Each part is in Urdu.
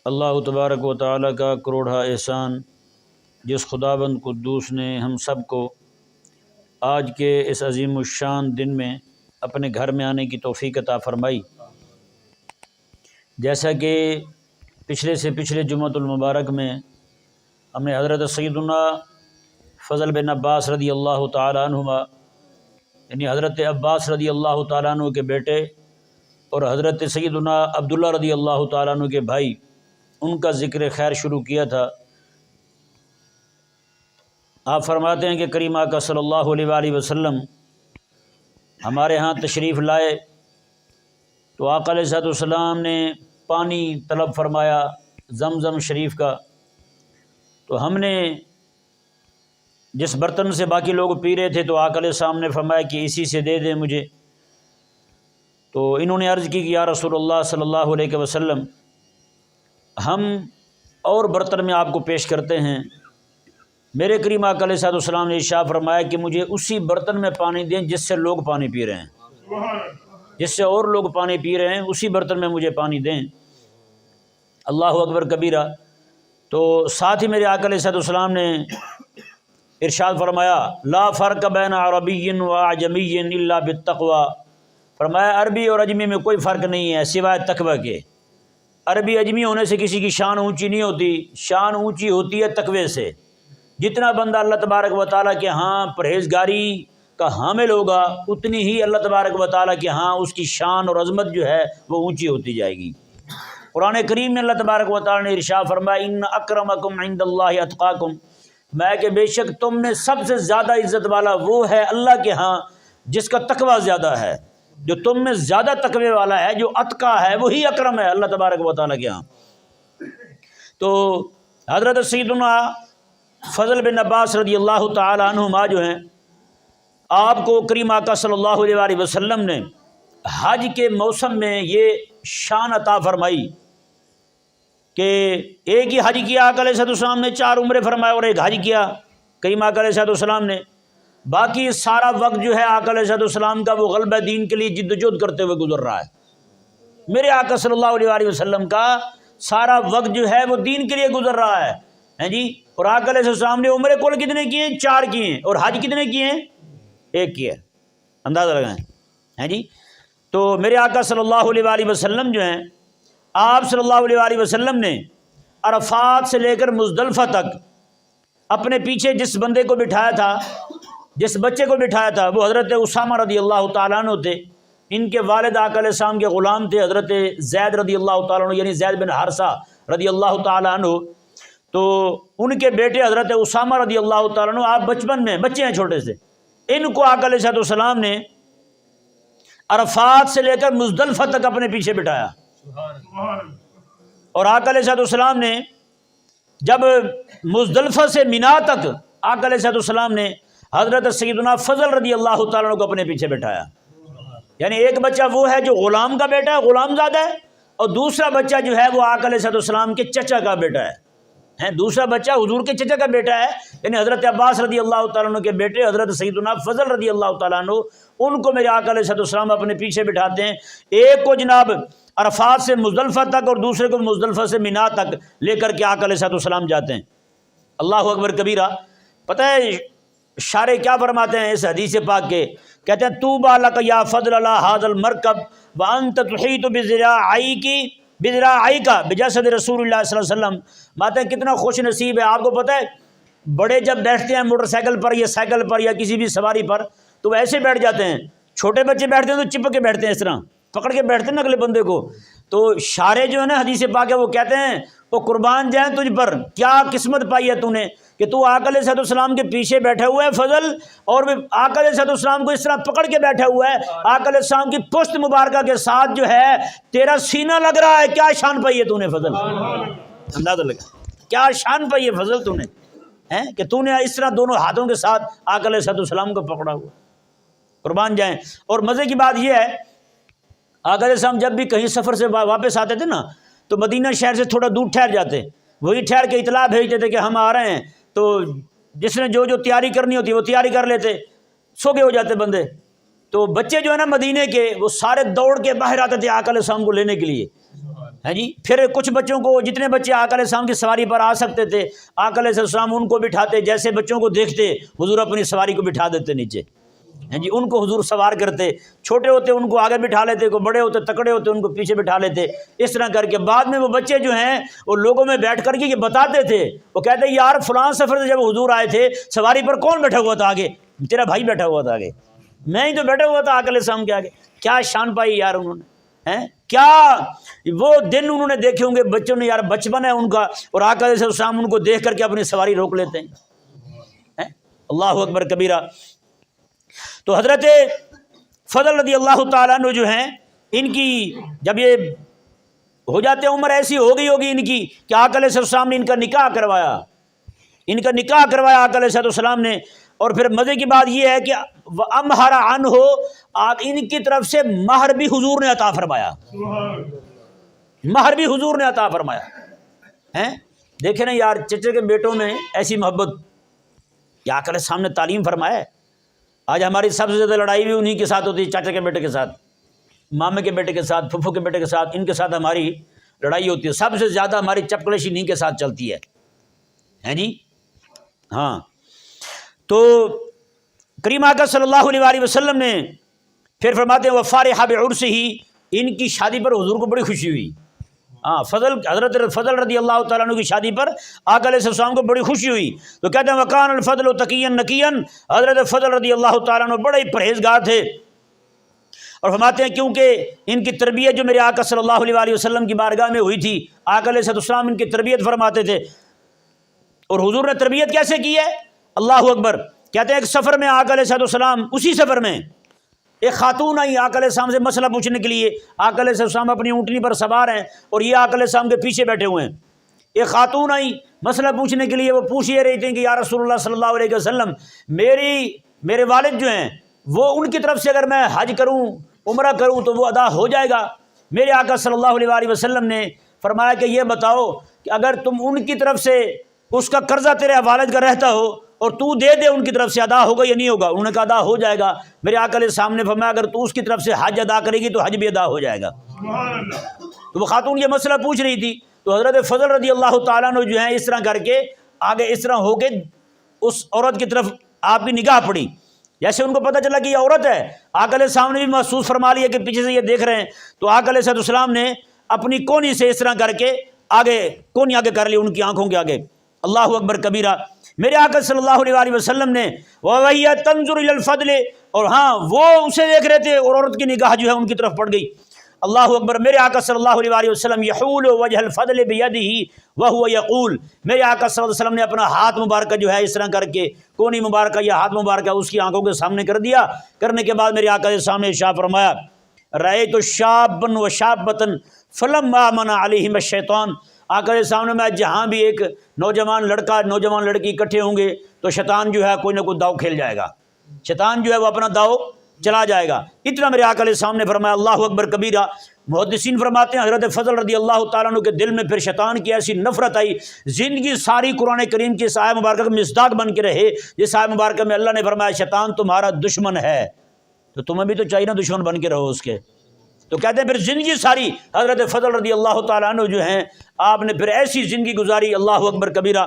اللہ تبارک و تعالیٰ کا کروڑا احسان جس خداوند قدوس نے ہم سب کو آج کے اس عظیم الشان دن میں اپنے گھر میں آنے کی توفیق عطا فرمائی۔ جیسا کہ پچھلے سے پچھلے جمعۃ المبارک میں ہم نے حضرت سیدنا فضل بن عباس رضی اللہ تعالیٰ عنہما یعنی حضرت عباس رضی اللہ تعالیٰ عنہ کے بیٹے اور حضرت سیدنا عبداللہ رضی اللہ تعالیٰ عنہ کے بھائی ان کا ذکر خیر شروع کیا تھا۔ آپ فرماتے ہیں کہ کریم آقا صلی اللہ علیہ وآلہ وسلم ہمارے ہاں تشریف لائے تو آقا علیہ الصلوۃ والسلام نے پانی طلب فرمایا زمزم شریف کا، تو ہم نے جس برتن سے باقی لوگ پی رہے تھے تو آقا علیہ السلام نے فرمایا کہ اسی سے دے دیں مجھے۔ تو انہوں نے عرض کی کہ یا رسول اللہ صلی اللہ علیہ وسلم ہم اور برتن میں آپ کو پیش کرتے ہیں۔ میرے کریم آقا علیہ الصلوۃ والسلام نے ارشاد فرمایا کہ مجھے اسی برتن میں پانی دیں جس سے لوگ پانی پی رہے ہیں، جس سے اور لوگ پانی پی رہے ہیں اسی برتن میں مجھے پانی دیں۔ اللہ اکبر کبیرہ۔ تو ساتھ ہی میرے آقا علیہ الصلوۃ والسلام نے ارشاد فرمایا لا فرق بین عربی و اعجمی الا بالتقوی، فرمایا عربی اور اجمی میں کوئی فرق نہیں ہے سوائے تقوی کے۔ عربی اجمی ہونے سے کسی کی شان اونچی نہیں ہوتی، شان اونچی ہوتی ہے تقوی سے۔ جتنا بندہ اللہ تبارک و تعالیٰ کے ہاں پرہیزگاری کا حامل ہوگا اتنی ہی اللہ تبارک و تعالیٰ کے ہاں اس کی شان اور عظمت جو ہے وہ اونچی ہوتی جائے گی۔ قرآن کریم میں اللہ تبارک و تعالیٰ نے ارشاد فرمایا ان اکرمکم عند اللہ اتقاکم، میں کہ بے شک تم میں سب سے زیادہ عزت والا وہ ہے اللہ کے ہاں جس کا تقوی زیادہ ہے۔ جو تم میں زیادہ تقوی والا ہے، جو اتقا ہے، وہی اکرم ہے اللہ تبارک و تعالیٰ کے ہاں۔ تو حضرت سیدنا فضل بن عباس رضی اللہ تعالیٰ عنہما جو ہیں آپ کو کریم آقا صلی اللہ علیہ وآلہ وسلم نے حج کے موسم میں یہ شان عطا فرمائی کہ ایک ہی حج کیا آقا علیہ السلام نے، 4 عمرے فرمائے اور ایک حج کیا کریم آقا علیہ السلام نے۔ باقی سارا وقت جو ہے آقا علیہ السلام کا وہ غلبہ دین کے لیے جد و جہد کرتے ہوئے گزر رہا ہے۔ میرے آقا صلی اللہ علیہ وآلہ وسلم کا سارا وقت جو ہے وہ دین کے لیے گزر رہا ہے جی۔ اور آقا علیہ السلام نے عمرے کل کتنے کیے؟ 4 کیے، اور حج کتنے کیے ہیں؟ 1 کیا، اندازہ لگائیں جی۔ تو میرے آقا صلی اللہ علیہ وآلہ وسلم جو ہیں آپ صلی اللہ علیہ وآلہ وسلم نے عرفات سے لے کر مزدلفہ تک اپنے پیچھے جس بندے کو بٹھایا تھا، جس بچے کو بٹھایا تھا، وہ حضرت اسامہ رضی اللہ تعالیٰ عنہ تھے۔ ان کے والد آقا علیہ السلام کے غلام تھے حضرت زید رضی اللہ تعالیٰ عنہ، یعنی زید بن حارثہ رضی اللہ تعالیٰ عنہ۔ تو ان کے بیٹے حضرت اسامہ رضی اللہ تعالیٰ عنہ آپ بچپن میں بچے ہیں چھوٹے سے، ان کو آقا علیہ السلام نے عرفات سے لے کر مزدلفہ تک اپنے پیچھے بٹھایا۔ اور آقا علیہ السلام نے جب مزدلفہ سے مینا تک آقا علیہ السلام نے حضرت سیدنا فضل رضی اللہ تعالیٰ عنہ کو اپنے پیچھے بٹھایا۔ یعنی ایک بچہ وہ ہے جو غلام کا بیٹا ہے، غلام زادہ ہے، اور دوسرا بچہ جو ہے وہ آقا علیہ السلام کے چچا کا بیٹا ہے۔ دوسرا بچہ حضور کے چچا کا بیٹا ہے، یعنی حضرت عباس رضی اللہ تعالیٰ عنہ کے بیٹے حضرت سیدنا فضل رضی اللہ تعالیٰ عنہ، ان کو میرے آقا علیہ السلام اپنے پیچھے بٹھاتے ہیں۔ ایک کو جناب عرفات سے مزدلفہ تک اور دوسرے کو مزدلفہ سے مینا تک لے کر کے آقا علیہ السلام جاتے ہیں۔ اللہ اکبر کبیرہ۔ پتہ ہے شارع کیا فرماتے ہیں اس حدیث پاک کے؟ کہتے ہیں طوبیٰ لک یا فضل اللہ ھذا المرکب وانت تحیط بذراعیک بجسد رسول اللہ صلی اللہ علیہ وسلم۔ بات ہے کتنا خوش نصیب ہے۔ آپ کو پتہ ہے بڑے جب بیٹھتے ہیں موٹر سائیکل پر یا سائیکل پر یا کسی بھی سواری پر تو وہ ایسے بیٹھ جاتے ہیں، چھوٹے بچے بیٹھتے ہیں تو چپک کے بیٹھتے ہیں، اس طرح پکڑ کے بیٹھتے ہیں اگلے بندے کو۔ تو شارع جو ہے نا حدیث پاک ہے وہ کہتے ہیں وہ قربان جائیں تجھ پر، کیا قسمت پائی ہے تو نے کہ تو آقا علیہ السلام کے پیچھے بیٹھا ہوا ہے فضل، اور آقا علیہ السلام کو اس طرح پکڑ کے بیٹھا ہوا ہے، آقا علیہ السلام کی پشت مبارکہ کے ساتھ جو ہے تیرا سینہ لگ رہا ہے۔ کیا شان پائی ہے تو نے فضل؟ اندازہ لگا کیا شان پائی ہے فضل تو نے کہ تو نے اس طرح دونوں ہاتھوں کے ساتھ آقا علیہ السلام کو پکڑا ہوا، قربان جائیں۔ اور مزے کی بات یہ ہے آقا علیہ السلام جب بھی کہیں سفر سے واپس آتے تھے نا تو مدینہ شہر سے تھوڑا دور ٹھہر جاتے، وہی ٹھہر کے اطلاع بھیجتے تھے کہ ہم آ رہے ہیں۔ تو جس نے جو تیاری کرنی ہوتی وہ تیاری کر لیتے، سو گئے ہو جاتے بندے۔ تو بچے جو ہے نا مدینے کے وہ سارے دوڑ کے باہر آتے تھے آقا علیہ السلام کو لینے کے لیے، ہے جی۔ پھر کچھ بچوں کو، جتنے بچے آقا علیہ السلام کی سواری پر آ سکتے تھے، آقا علیہ السلام ان کو بٹھاتے، جیسے بچوں کو دیکھتے حضور اپنی سواری کو بٹھا دیتے نیچے، ہیں جی، ان کو حضور سوار کرتے، چھوٹے ہوتے ان کو آگے بٹھا لیتے، کوئی بڑے ہوتے تکڑے ہوتے ان کو پیچھے بٹھا لیتے، اس طرح کر کے بعد میں وہ بچے جو ہیں وہ لوگوں میں بیٹھ کر کے یہ بتاتے تھے، وہ کہتے یار فلاں سفر سے جب حضور آئے تھے سواری پر کون بیٹھا ہوا تھا آگے؟ تیرا بھائی بیٹھا ہوا تھا آگے، میں ہی تو بیٹھا ہوا تھا آقا علیہ السلام کے آگے۔ کیا شان پائی یار انہوں نے، ہیں کیا وہ دن انہوں نے دیکھے ہوں گے، بچوں نے، یار بچپن ہے ان کا، اور آقا علیہ السلام ان کو دیکھ کر کے اپنی سواری روک لیتے ہیں۔ اللہ اکبر کبیرہ۔ تو حضرت فضل رضی اللہ تعالیٰ عنہ جو ہیں، ان کی جب یہ ہو جاتے، عمر ایسی ہو گئی ہوگی ان کی کہ آقا علیہ السلام نے ان کا نکاح کروایا، آقا علیہ السلام نے۔ اور پھر مزے کی بات یہ ہے کہ امہر عنہ، ان کی طرف سے مہر بھی حضور نے عطا فرمایا، ہیں۔ دیکھیں نا یار، چچے کے بیٹوں میں ایسی محبت کہ آقا علیہ السلام نے تعلیم فرمایا ہے۔ آج ہماری سب سے زیادہ لڑائی بھی انہی کے ساتھ ہوتی ہے، چاچا کے بیٹے کے ساتھ، مامے کے بیٹے کے ساتھ، پھپھو کے بیٹے کے ساتھ، ان کے ساتھ ہماری لڑائی ہوتی ہے۔ سب سے زیادہ ہماری چپکلشی انہی کے ساتھ چلتی ہے، ہیں جی، ہاں۔ تو کریم آقا صلی اللہ علیہ وآلہ وسلم نے پھر فرماتے ہیں وفارح بعرسہ، ان کی شادی پر حضور کو بڑی خوشی ہوئی۔ ہاں، حضرت فضل رضی اللہ تعالیٰ عنہ کی شادی پر آقا علیہ السلام کو بڑی خوشی ہوئی۔ تو کہتے ہیں وکان الفضل تقیا نقیا، حضرت فضل رضی اللہ تعالیٰ عنہ بڑے پرہیزگار تھے، اور فرماتے ہیں کیونکہ ان کی تربیت جو میرے آقا صلی اللہ علیہ وآلہ وسلم کی بارگاہ میں ہوئی تھی، آقا علیہ السلام ان کی تربیت فرماتے تھے۔ اور حضور نے تربیت کیسے کی ہے؟ اللہ اکبر۔ کہتے ہیں ایک سفر میں آقا علیہ السلام، اسی سفر میں ایک خاتون آئی آقا علیہ السلام سے مسئلہ پوچھنے کے لیے۔ آقا علیہ السلام اپنی اونٹنی پر سوار ہیں اور یہ آقا علیہ السلام کے پیچھے بیٹھے ہوئے ہیں۔ ایک خاتون آئی مسئلہ پوچھنے کے لیے، وہ پوچھ یہ رہی تھیں کہ یا رسول اللہ صلی اللہ علیہ وسلم، میرے والد جو ہیں وہ، ان کی طرف سے اگر میں حج کروں، عمرہ کروں تو وہ ادا ہو جائے گا؟ میرے آقا صلی اللہ علیہ وآلہ وسلم نے فرمایا کہ یہ بتاؤ کہ اگر تم ان کی طرف سے اس کا قرضہ تیرے والد کا رہتا ہو اور تو دے دے ان کی طرف سے، ادا ہوگا یا نہیں ہوگا؟ انہوں نے کہا ادا ہو جائے گا۔ میرے آقا علیہ السلام نے فرمایا اگر تو اس کی طرف سے حج ادا کرے گی تو حج بھی ادا ہو جائے گا۔ تو وہ خاتون یہ مسئلہ پوچھ رہی تھی، تو حضرت فضل رضی اللہ تعالیٰ عنہ جو ہیں اس طرح کر کے آگے، اس طرح ہو کے اس عورت کی طرف آپ کی نگاہ پڑی۔ جیسے ان کو پتہ چلا کہ یہ عورت ہے، آقا علیہ السلام نے بھی محسوس فرما لیا کہ پیچھے سے یہ دیکھ رہے ہیں، تو آقا علیہ السلام نے اپنی کونی سے اس طرح کر کے آگے کونی آگے کر لی ان کی آنکھوں کے آگے۔ اللہ اکبر کبیرہ۔ میرے آقا صلی اللہ علیہ وآلہ وسلم نے وَوَهِيَ تَنْظُرُ إِلَى الْفَضْلِ، اور ہاں وہ اسے دیکھ رہے تھے اور عورت کی نگاہ جو ہے ان کی طرف پڑ گئی۔ اللہ اکبر۔ میرے آقا صلی اللہ علیہ وآلہ وسلم يحول وجه الفضل بيده وهو يقول، میرے آقا صلی اللہ علیہ وسلم نے اپنا ہاتھ مبارکہ جو ہے اس طرح کر کے کونی مبارکہ یا ہاتھ مبارکہ اس کی آنکھوں کے سامنے کر دیا۔ کرنے کے بعد میرے آقا کے سامنے ارشاد فرمایا رأيت شابا وشابة فلما منع عليهم الشيطان، آقا کے سامنے میں جہاں بھی ایک نوجوان لڑکا نوجوان لڑکی اکٹھے ہوں گے تو شیطان جو ہے کوئی نہ کوئی داؤ کھیل جائے گا، شیطان جو ہے وہ اپنا داؤ چلا جائے گا۔ اتنا میرے آقا علیہ السلام نے فرمایا۔ اللہ اکبر کبیرہ۔ محدثین فرماتے ہیں حضرت فضل رضی اللہ تعالیٰ عنہ کے دل میں پھر شیطان کی ایسی نفرت آئی، زندگی ساری قرآن کریم کی اس آیت مبارکہ کا مصداق بن کے رہے، جس آیت مبارکہ میں اللہ نے فرمایا شیطان تمہارا دشمن ہے، تو تمہیں بھی تو چاہیے نا دشمن بن کے رہو اس کے۔ تو کہتے ہیں پھر زندگی ساری حضرت فضل رضی اللہ تعالیٰ عنہ جو ہیں آپ نے پھر ایسی زندگی گزاری۔ اللہ اکبر کبیرہ۔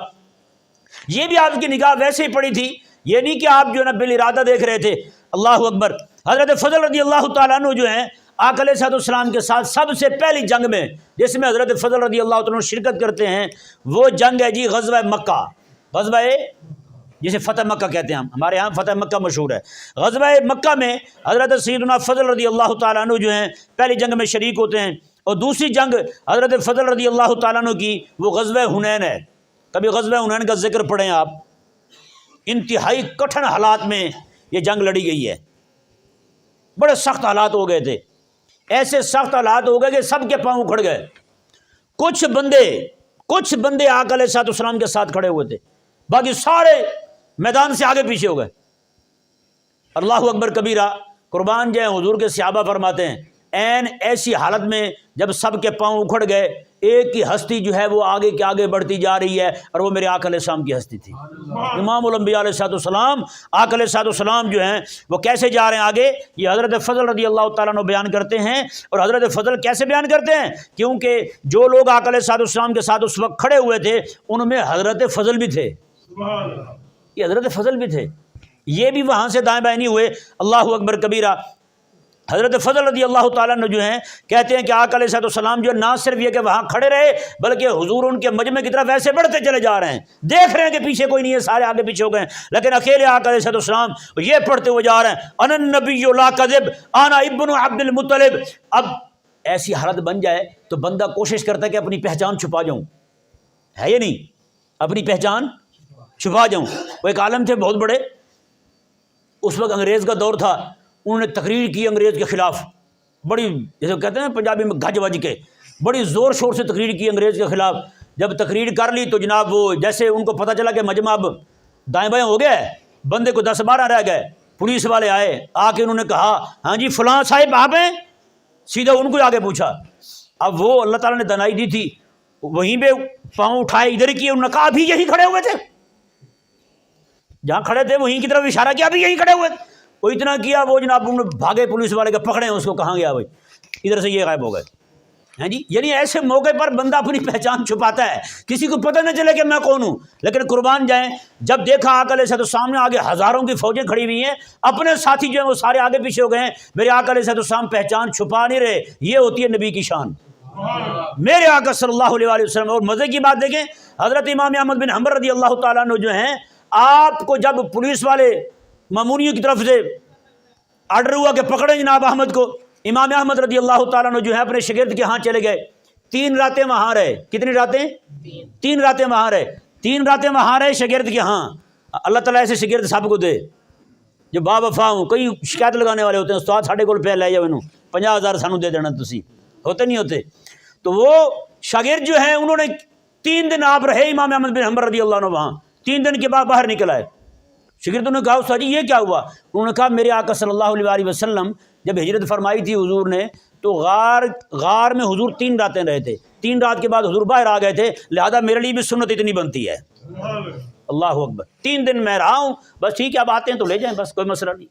یہ بھی آپ کی نگاہ ویسے ہی پڑی تھی، یہ نہیں کہ آپ جو ہے نا بالارادہ دیکھ رہے تھے۔ اللہ اکبر۔ حضرت فضل رضی اللہ تعالیٰ عنہ جو ہیں آقا علیہ السلام کے ساتھ سب سے پہلی جنگ میں جس میں حضرت فضل رضی اللہ تعالیٰ عنہ شرکت کرتے ہیں وہ جنگ ہے جی غزوہ مکہ، غزوہ جسے فتح مکہ کہتے ہیں، ہمارے ہاں فتح مکہ مشہور ہے۔ غزوہ مکہ میں حضرت سیدنا فضل رضی اللہ تعالیٰ عنہ جو ہیں پہلی جنگ میں شریک ہوتے ہیں، اور دوسری جنگ حضرت فضل رضی اللہ تعالیٰ عنہ کی وہ غزوہ حنین ہے۔ کبھی غزوہ حنین کا ذکر پڑھیں آپ، انتہائی کٹھن حالات میں یہ جنگ لڑی گئی ہے، بڑے سخت حالات ہو گئے تھے، ایسے سخت حالات ہو گئے کہ سب کے پاؤں اکھڑ گئے۔ کچھ بندے آقا علیہ السلام کے ساتھ کھڑے ہوئے تھے، باقی سارے میدان سے آگے پیچھے ہو گئے۔ اللہ اکبر کبیرہ۔ قربان جائیں حضور کے صحابہ فرماتے ہیں این ایسی حالت میں جب سب کے پاؤں اکھڑ گئے، ایک کی ہستی جو ہے وہ آگے کے آگے بڑھتی جا رہی ہے، اور وہ میرے آقا علیہ السلام کی ہستی تھی۔ امام الانبیاء علیہ السلام، آقا علیہ السلام جو ہیں وہ کیسے جا رہے ہیں آگے، یہ حضرت فضل رضی اللہ تعالیٰ عنہ بیان کرتے ہیں۔ اور حضرت فضل کیسے بیان کرتے ہیں؟ کیونکہ جو لوگ آقا علیہ السلام کے ساتھ اس وقت کھڑے ہوئے تھے ان میں حضرت فضل بھی تھے، یہ حضرت فضل بھی تھے، یہ بھی وہاں سے دائیں بائیں نہیں ہوئے۔ اللہ اکبر کبیرہ۔ حضرت فضل رضی اللہ تعالیٰ عنہ جو ہیں کہتے ہیں کہ آقا علیہ السلام جو نہ صرف یہ کہ وہاں کھڑے رہے بلکہ حضور ان کے مجمع کی طرف ایسے بڑھتے چلے جا رہے ہیں، دیکھ رہے ہیں کہ پیچھے کوئی نہیں ہے، سارے آگے پیچھے ہو گئے ہیں، لیکن اکیلے آقا علیہ السلام یہ پڑھتے ہوئے جا رہے ہیں، انا النبی لا کذب انا ابن عبد المطلب۔ اب ایسی حالت بن جائے تو بندہ کوشش کرتا ہے کہ اپنی پہچان چھپا جاؤں، ہے یہ نہیں، اپنی پہچان چھپا جاؤں۔ وہ ایک عالم تھے بہت بڑے، اس وقت انگریز کا دور تھا، انہوں نے تقریر کی انگریز کے خلاف، بڑی جیسے کہتے ہیں پنجابی میں گھج وج کے، بڑی زور شور سے تقریر کی انگریز کے خلاف۔ جب تقریر کر لی تو جناب وہ جیسے ان کو پتہ چلا کہ مجمع اب دائیں بائیں ہو گیا ہے، بندے کو 10-12 رہ گئے، پولیس والے آئے، آ کے انہوں نے کہا ہاں جی فلاں صاحب آپ ہیں، سیدھا ان کو آگے پوچھا۔ اب وہ اللہ تعالیٰ نے دنائی دی تھی، وہیں پہ پاؤں اٹھائے ادھر کیے، انہوں نے کہا ابھی یہی کھڑے ہوئے تھے، جہاں کھڑے تھے وہیں کی طرف اشارہ کیا، ابھی یہی کھڑے ہوئے تھے۔ وہ اتنا کیا، وہ جناب انہوں نے بھاگے، پولیس والے کے پکڑے اس کو، کہاں گیا بھائی، ادھر سے یہ غائب ہو گئے ہیں جی۔ یعنی ایسے موقع پر بندہ اپنی پہچان چھپاتا ہے، کسی کو پتہ نہ چلے کہ میں کون ہوں، لیکن قربان جائیں جب دیکھا آقا علیہ السلام نے آگے ہزاروں کی فوجیں کھڑی ہوئی ہیں، اپنے ساتھی جو ہیں وہ سارے آگے پیچھے ہو گئے ہیں، میرے آقا علیہ السلام پہچان چھپا نہیں رہے، یہ ہوتی ہے نبی کی شان، میرے آقا صلی اللہ علیہ وسلم۔ اور مزے کی بات دیکھیں، حضرت امام احمد بن حنبل رضی اللہ تعالیٰ عنہ جو ہیں، آپ کو جب پولیس والے مامونیوں کی طرف سے آرڈر ہوا کہ پکڑیں جناب احمد کو، امام احمد رضی اللہ تعالیٰ عنہ جو ہے اپنے شاگرد کے ہاں چلے گئے، 3 راتیں وہاں رہے۔ کتنی راتیں؟ 3 راتیں وہاں رہے، 3 راتیں وہاں رہے شاگرد کے ہاں۔ اللہ تعالیٰ ایسے شاگرد سب کو دے جو با وفا ہوں۔ کئی شکایت لگانے والے ہوتے ہیں، استاد ساڈے کول پہ لے جاؤ انہوں 50,000 سانو دے دینا، تسی ہوتے نہیں ہوتے۔ تو وہ شاگرد جو ہیں انہوں نے 3 دن آپ رہے امام احمد بن حنبل رضی اللہ عنہ وہاں، 3 دن کے بعد باہر نکل آئے۔ شاگردوں نے کہا استاد جی یہ کیا ہوا؟ انہوں نے کہا میرے آقا صلی اللہ علیہ وسلم جب ہجرت فرمائی تھی حضور نے تو غار میں حضور 3 راتیں رہے تھے، 3 رات کے بعد حضور باہر آ گئے تھے، لہذا میرے لیے بھی سنت اتنی بنتی ہے۔ اللہ اکبر، 3 دن میں رہا ہوں، بس ٹھیک ہے اب آتے ہیں تو لے جائیں، بس کوئی مسئلہ نہیں۔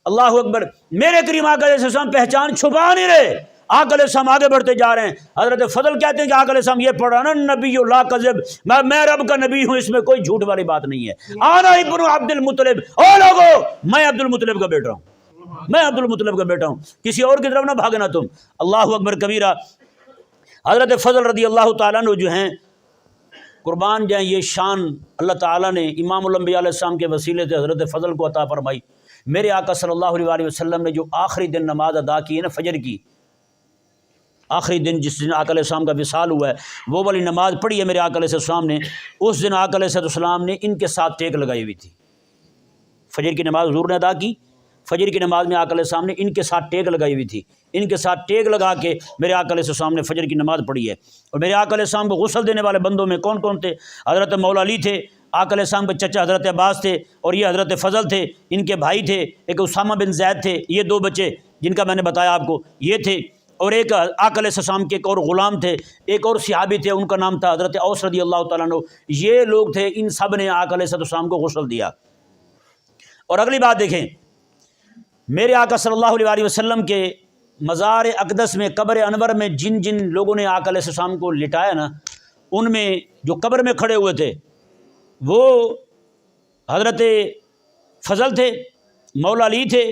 اللہ اکبر، میرے کریم آقا علیہ السلام پہچان چھپا نہیں رہے، آقا علیہ السلام آگے بڑھتے جا رہے ہیں۔ حضرت فضل کہتے ہیں کہ آقا علیہ السلام یہ پڑھ رہا نا نبی لا کذب، میں رب کا نبی ہوں، اس میں کوئی جھوٹ والی بات نہیں ہے۔ آنا ابن عبد المطلب، او لوگو میں عبد المطلب کا بیٹا ہوں، میں عبد المطلب کا بیٹا ہوں، کسی اور کی طرف نہ بھاگنا تم۔ اللہ اکبر کبیرہ۔ حضرت فضل رضی اللہ تعالیٰ عنہ جو ہیں قربان جائیں، یہ شان اللہ تعالیٰ نے امام الانبیاء علیہ السلام کے وسیلے سے حضرت فضل کو عطا فرمائی۔ میرے آقا صلی اللہ علیہ وسلم نے جو آخری دن نماز ادا کی ہے نا فجر کی، آخری دن جس دن آقا علیہ السلام کا وصال ہوا ہے وہ والی نماز پڑھی ہے میرے آقا علیہ السلام نے، اس دن آقا علیہ السلام نے ان کے ساتھ ٹیک لگائی ہوئی تھی۔ فجر کی نماز حضور نے ادا کی، فجر کی نماز میں آقا علیہ السلام نے ان کے ساتھ ٹیک لگائی ہوئی تھی، ان کے ساتھ ٹیک لگا کے میرے آقا علیہ السلام نے فجر کی نماز پڑھی ہے۔ اور میرے آقا علیہ السلام کو غسل دینے والے بندوں میں کون کون تھے؟ حضرت مولا علی تھے، آقا علیہ السلام کے چچا حضرت عباس تھے، اور یہ حضرت فضل تھے، ان کے بھائی تھے، ایک اسامہ بن زید تھے، یہ 2 بچے جن کا میں نے بتایا آپ کو یہ تھے، اور ایک آقا علیہ السلام کے ایک اور غلام تھے، ایک اور صحابی تھے، ان کا نام تھا حضرت اوس رضی اللہ تعالیٰ عنہ۔ یہ لوگ تھے، ان سب نے آقا علیہ السلام کو غسل دیا۔ اور اگلی بات دیکھیں، میرے آقا صلی اللہ علیہ وسلم کے مزار اقدس میں قبر انور میں جن جن لوگوں نے آقا علیہ السلام کو لٹایا نا، ان میں جو قبر میں کھڑے ہوئے تھے وہ حضرت فضل تھے، مولا علی تھے،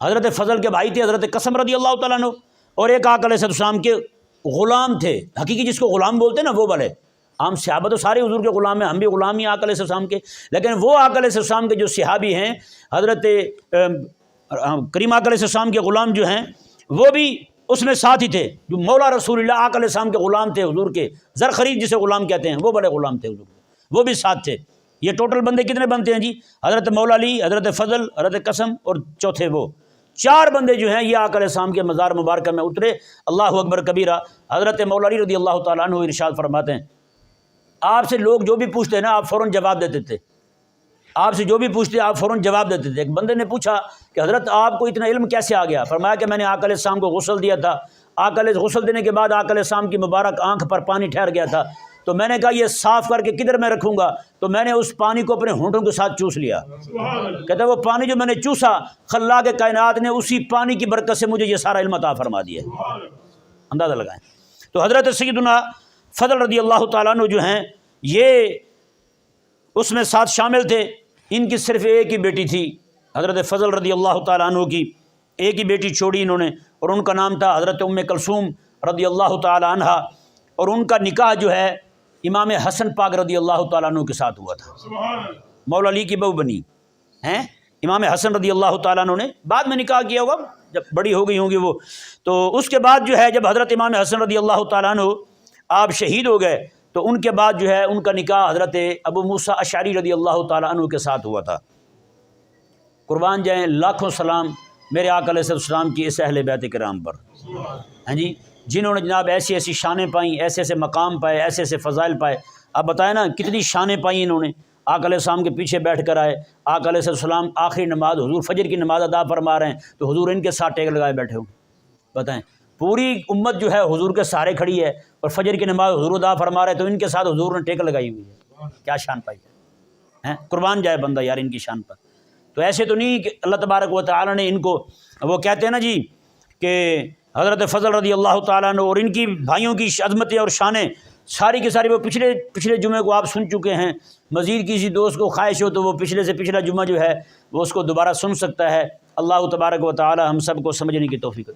حضرت فضل کے بھائی تھے حضرت قسم رضی اللہ تعالیٰ عنہ، اور ایک آقا علیہ السلام کے غلام تھے، حقیقی جس کو غلام بولتے ہیں نا وہ والے۔ عام صحابہ تو سارے حضور کے غلام ہیں، ہم بھی غلام ہی آقا علیہ السلام کے، لیکن وہ آقا علیہ السلام کے جو صحابی ہیں حضرت کریم آقا علیہ السلام کے غلام جو ہیں وہ بھی اس میں ساتھ ہی تھے، جو مولا رسول اللہ آقا علیہ السلام کے غلام تھے حضور کے، زر خرید جسے غلام کہتے ہیں، وہ بڑے غلام تھے حضور کے، وہ بھی ساتھ تھے۔ یہ ٹوٹل بندے کتنے بنتے ہیں جی؟ حضرت مولا علی، حضرت فضل، حضرت قسم، اور چوتھے وہ 4 بندے جو ہیں یہ آقا علیہ السلام کے مزار مبارکہ میں اترے۔ اللہ اکبر کبیرہ۔ حضرت مولا علی رضی اللہ تعالیٰ عنہ ارشاد فرماتے ہیں، آپ سے لوگ جو بھی پوچھتے ہیں نا آپ فوراً جواب دیتے تھے، آپ سے جو بھی پوچھتے آپ فوراً جواب دیتے تھے۔ ایک بندے نے پوچھا کہ حضرت آپ کو اتنا علم کیسے آ گیا؟ فرمایا کہ میں نے آقا علیہ السلام کو غسل دیا تھا، آقا علیہ غسل دینے کے بعد آقا علیہ السلام کی مبارک آنکھ پر پانی ٹھہر گیا تھا، تو میں نے کہا یہ صاف کر کے کدھر میں رکھوں گا؟ تو میں نے اس پانی کو اپنے ہونٹوں کے ساتھ چوس لیا۔ کہتا ہے وہ پانی جو میں نے چوسا، خلاق کائنات نے اسی پانی کی برکت سے مجھے یہ سارا علم عطا فرما دیا۔ اندازہ لگائیں۔ تو حضرت سیدنا فضل رضی اللہ تعالیٰ عنہ جو ہیں یہ اس میں ساتھ شامل تھے۔ ان کی صرف ایک ہی بیٹی تھی، حضرت فضل رضی اللہ تعالیٰ عنہ کی ایک ہی بیٹی چھوڑی انہوں نے، اور ان کا نام تھا حضرت ام کلثوم رضی اللہ تعالیٰ عنہ، اور ان کا نکاح جو ہے امام حسن پاک رضی اللہ تعالیٰ عنہ کے ساتھ ہوا تھا۔ مولا علی کی بہو بنی ہیں امام حسن رضی اللہ تعالیٰ عنہ نے، بعد میں نکاح کیا ہوگا جب بڑی ہو گئی ہوں گی وہ۔ تو اس کے بعد جو ہے جب حضرت امام حسن رضی اللہ تعالیٰ عنہ آپ شہید ہو گئے تو ان کے بعد جو ہے ان کا نکاح حضرت ابو موسیٰ اشعری رضی اللہ تعالیٰ عنہ کے ساتھ ہوا تھا۔ قربان جائیں لاکھوں سلام میرے آقا علیہ السلام کی اس اہل بیت کرام پر، ہاں جی، جنہوں نے جناب ایسی ایسی شانیں پائیں، ایسے ایسے مقام پائے، ایسے ایسے فضائل پائے۔ آپ بتائیں نا کتنی شانیں پائیں انہوں نے۔ آقا علیہ السلام کے پیچھے بیٹھ کر آئے، آقا علیہ السلام آخری نماز حضور فجر کی نماز ادا فرما رہے ہیں تو حضور ان کے ساتھ ٹیک لگائے بیٹھے ہوں۔ بتائیں پوری امت جو ہے حضور کے سہارے کھڑی ہے اور فجر کی نماز حضور ادا فرما رہے تو ان کے ساتھ حضور نے ٹیک لگائی ہوئی ہے۔ کیا شان پائی ہے، قربان جائے بندہ یار ان کی شان پر۔ تو ایسے تو نہیں کہ اللہ تبارک و تعالیٰ نے ان کو، وہ کہتے ہیں نا جی کہ حضرت فضل رضی اللہ تعالیٰ عنہ اور ان کی بھائیوں کی عظمتیں اور شانیں ساری کی ساری وہ پچھلے جمعے کو آپ سن چکے ہیں۔ مزید کسی دوست کو خواہش ہو تو وہ پچھلے سے پچھلا جمعہ جو ہے وہ اس کو دوبارہ سن سکتا ہے۔ اللہ تبارک و تعالیٰ ہم سب کو سمجھنے کی توفیق